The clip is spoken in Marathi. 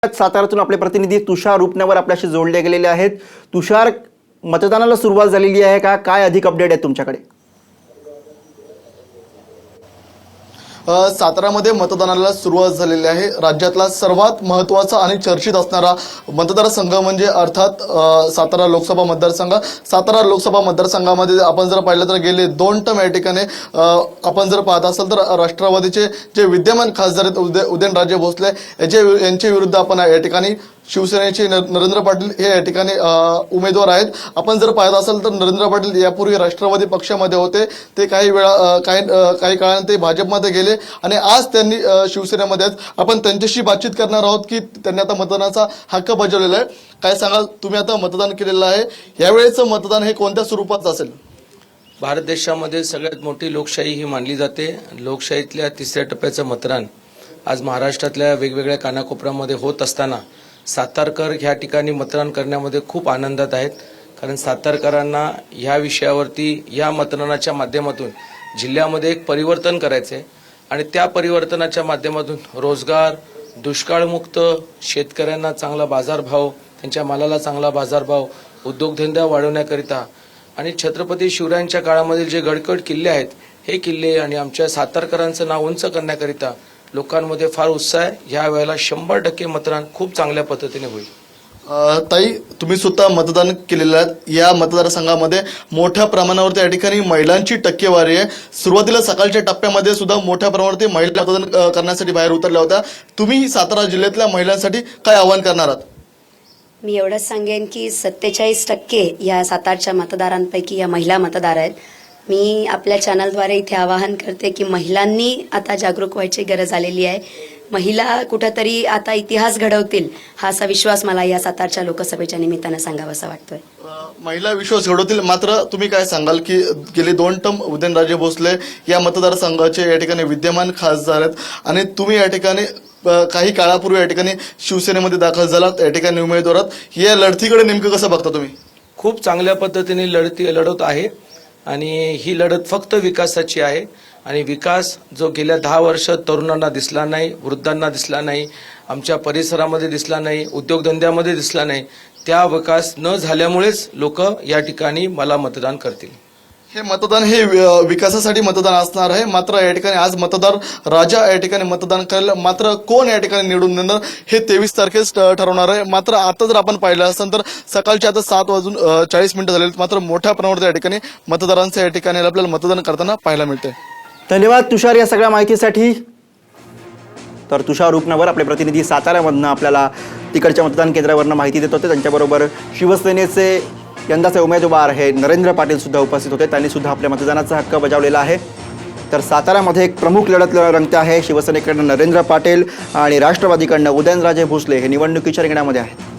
साताऱ्यातून आपले प्रतिनिधी तुषार उपनवर आपल्याशी जोडले गेलेले आहेत। तुषार, मतदानाला सुरुवात झालेली आहे का? काय अधिक अपडेट आहे तुमच्याकडे? साताऱ्यामध्ये मतदानाला सुरुवात झालेली आहे। राज्यातला सर्वात महत्त्वाचा आणि चर्चित असणारा मतदारसंघ म्हणजे अर्थात सातारा लोकसभा मतदारसंघ। सातारा लोकसभा मतदारसंघामध्ये आपण जर पाहिलं तर गेले 2 टर्म या ठिकाणी आपण जर पाहत असाल तर राष्ट्रवादीचे जे विद्यमान खासदार आहेत उदयनराजे भोसले यांच्या विरुद्ध आपण या ठिकाणी शिवसेनेचे नरेंद्र पाटील हे या ठिकाणी उमेदवार आहेत। आपण जर पाहत असाल तर नरेंद्र पाटील यापूर्वी राष्ट्रवादी पक्षामध्ये होते, ते काही काळानंतर ते भाजपमध्ये गेले आणि आज त्यांनी शिवसेनेमध्ये आहेत। आपण त्यांच्याशी बातचीत करणार आहोत की त्यांनी आता मतदानाचा हक्क बजावलेला आहे। काय सांगाल, तुम्ही आता मतदान केलेलं आहे, यावेळेचं मतदान हे कोणत्या स्वरूपात असेल? भारत देशामध्ये सगळ्यात मोठी लोकशाही ही मानली जाते। लोकशाहीतल्या तिसऱ्या टप्प्याचं मतदान आज महाराष्ट्रातल्या वेगवेगळ्या कानाकोपऱ्यामध्ये होत असताना सातारकर ह्या ठिकाणी मतदान करण्यामध्ये खूप आनंदात आहेत, कारण सातारकरांना ह्या विषयावरती या मतदानाच्या माध्यमातून जिल्ह्यामध्ये एक परिवर्तन करायचं आहे आणि त्या परिवर्तनाच्या माध्यमातून रोजगार, दुष्काळमुक्त, शेतकऱ्यांना चांगला बाजारभाव, त्यांच्या मालाला चांगला बाजारभाव, उद्योगधंदा वाढवण्याकरिता आणि छत्रपती शिवरायांच्या काळामधील जे गडकट किल्ले आहेत हे किल्ले आणि आमच्या सातारकरांचं नाव उंच करण्याकरिता लोकांमध्ये फार उत्साह आहे। ह्या वेळेला 100% मतदान खूप चांगल्या पद्धतीने होईल। ताई, तुम्ही स्वतः मतदान केलेलं आहे। या मतदारसंघामध्ये मोठ्या प्रमाणावरती या ठिकाणी महिलांची टक्केवारी आहे। सुरुवातीला सकाळच्या टप्प्यामध्ये सुद्धा मोठ्या प्रमाणावरती महिला मतदान करण्यासाठी बाहेर उतरल्या होत्या। तुम्ही सातारा जिल्ह्यातल्या महिलांसाठी काय आवाहन करणार आहात? मी एवढंच सांगेन की 47% या सातारच्या मतदारांपैकी या महिला मतदार आहेत। मी आपल्या चॅनलद्वारे इथे आवाहन करते की महिलांनी आता जागरूक व्हायची गरज आलेली आहे। महिला कुठेतरी आता इतिहास घडवतील हा असा विश्वास मला या सातारच्या लोकसभेच्या निमित्तानं सांगावासा वाटतोय। महिला विश्वास घडवतील, मात्र तुम्ही काय सांगाल की गेले 2 टर्म उदयनराजे भोसले या मतदारसंघाचे या ठिकाणी विद्यमान खासदार आहेत आणि तुम्ही या ठिकाणी काही काळापूर्वी या ठिकाणी शिवसेनेमध्ये दाखल झालात, या ठिकाणी उमेदवारात। या लढतीकडे नेमकं कसं बघता तुम्ही? खूप चांगल्या पद्धतीने लढत आहे आणि ही लढत फक्त विकासाची आहे आणि विकास जो गेल्या 10 वर्षात तरुणांना दिसला नाही, वृद्धांना दिसला नाही, आमच्या परिसरामध्ये दिसला नाही, उद्योगधंद्यामध्ये दिसला नाही, त्या विकास न झाल्यामुळेच लोक या ठिकाणी मला मतदान करतील। हे मतदान हे विकासासाठी मतदान असणार आहे। मात्र या ठिकाणी आज मतदार राजा या ठिकाणी मतदान करेल, मात्र कोण या ठिकाणी निवडून देणार हे 23 तारखेस ठरवणार आहे। मात्र आता जर आपण पाहिलं असेल तर सकाळचे आता 7:40 झाले, मात्र मोठ्या प्रमाणावर या ठिकाणी मतदारांचं या ठिकाणी आपल्याला मतदान करताना पाहायला मिळते। धन्यवाद तुषार या सगळ्या माहितीसाठी। तर तुषार उपनवर आपले प्रतिनिधी साताऱ्यामधनं आपल्याला तिकडच्या मतदान केंद्रावरनं माहिती देत होते। त्यांच्याबरोबर शिवसेनेचे यंदाचे उमेदवार हे नरेंद्र पाटील सुद्धा उपस्थित होते, त्यांनी सुद्धा आपल्या मतदानाचा हक्क बजावलेला आहे। तर साताऱ्यामध्ये एक प्रमुख लढत रंगते आहे। शिवसेनेकडनं नरेंद्र पाटील आणि राष्ट्रवादीकडनं उदयनराजे भोसले हे निवडणुकीच्या रिंगणामध्ये आहेत।